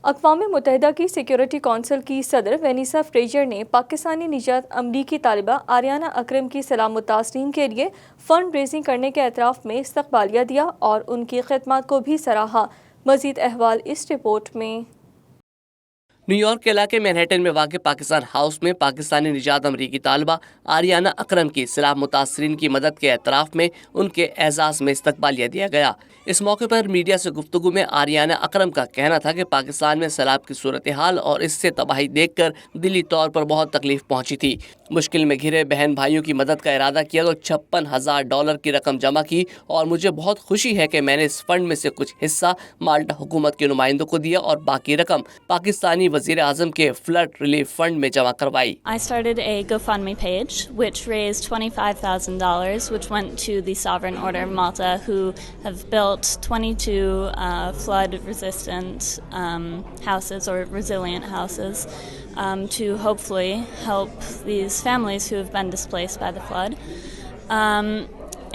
اقوام متحدہ کی سیکورٹی کونسل کی صدر وینیسا فریزر نے پاکستانی نژاد امریکی طالبہ آریانہ اکرم کی سلام متاثرین کے لیے فنڈ ریزنگ کرنے کے اعتراف میں استقبالیہ دیا اور ان کی خدمات کو بھی سراہا۔ مزید احوال اس رپورٹ میں۔ نیو یارک کے علاقے مینہٹن میں واقع پاکستان ہاؤس میں پاکستانی نژاد امریکی طالبہ آریانہ اکرم کی سیلاب متاثرین کی مدد کے اعتراف میں ان کے اعزاز میں استقبالیہ دیا گیا۔ اس موقع پر میڈیا سے گفتگو میں آریانہ اکرم کا کہنا تھا کہ پاکستان میں سیلاب کی صورتحال اور اس سے تباہی دیکھ کر دلی طور پر بہت تکلیف پہنچی تھی۔ مشکل میں گھرے بہن بھائیوں کی مدد کا ارادہ کیا تو $56,000 کی رقم جمع کی اور مجھے بہت خوشی ہے کہ میں نے اس فنڈ میں سے کچھ حصہ مالٹا حکومت کے نمائندوں کو دیا اور باقی رقم پاکستانی وزیر اعظم کے فلڈ ریلیف فنڈ میں جمع کروائی۔ I started a GoFundMe page which raised $25,000 which went to the Sovereign Order of Malta who have built 22 flood resistant houses or resilient houses to hopefully help these families who have been displaced by the flood.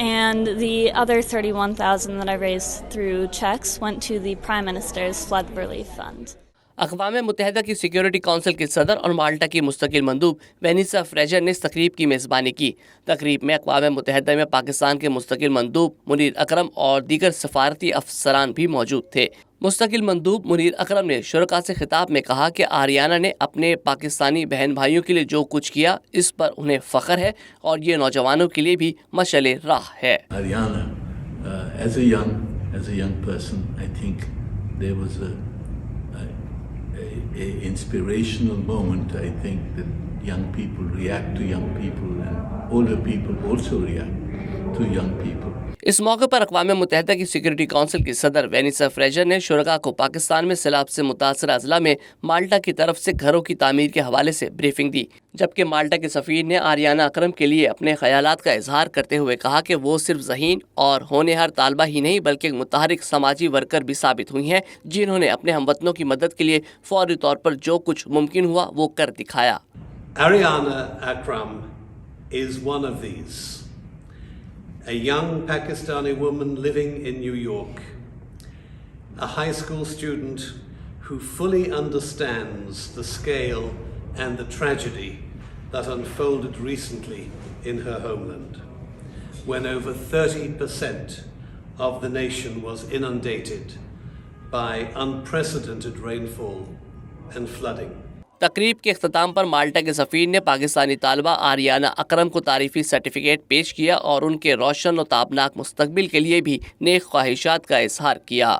And the other $31,000 that I raised through checks went to the Prime Minister's Flood Relief Fund. اقوام متحدہ کی security council کے صدر اور مالٹا کی مستقل مندوب Vanessa freezer نے اس تقریب کی میزبانی کی۔ تقریب میں اقوام متحدہ میں پاکستان کے مستقل مندوب منیر اکرم اور دیگر سفارتی افسران بھی موجود تھے۔ مستقل مندوب منیر اکرم نے شرکاء سے خطاب میں کہا کہ آریانہ نے اپنے پاکستانی بہن بھائیوں کے لیے جو کچھ کیا اس پر انہیں فخر ہے اور یہ نوجوانوں کے لیے بھی مشعل راہ ہے۔ Ariana as a young person, I think there was a inspirational moment. I think that young people react to young people and older people also react to young people. اس موقع پر اقوام متحدہ کی سیکورٹی کونسل کی صدر وینیسا فریزر نے شرکاء کو پاکستان میں سیلاب سے متاثرہ اضلاع میں مالٹا کی طرف سے گھروں کی تعمیر کے حوالے سے بریفنگ دی، جبکہ مالٹا کے سفیر نے آریانہ اکرم کے لیے اپنے خیالات کا اظہار کرتے ہوئے کہا کہ وہ صرف ذہین اور ہونہار طالبہ ہی نہیں بلکہ ایک متحرک سماجی ورکر بھی ثابت ہوئی ہیں، جنہوں نے اپنے ہم وطنوں کی مدد کے لیے فوری طور پر جو کچھ ممکن ہوا وہ کر دکھایا۔ Ariana Akram is one of these. A young Pakistani woman living in New York, a high school student who fully understands the scale and the tragedy that unfolded recently in her homeland, when over 30% of the nation was inundated by unprecedented rainfall and flooding. تقریب کے اختتام پر مالٹا کے سفیر نے پاکستانی طالبہ آریانہ اکرم کو تعریفی certificate پیش کیا اور ان کے روشن و تابناک مستقبل کے لیے بھی نیک خواہشات کا اظہار کیا۔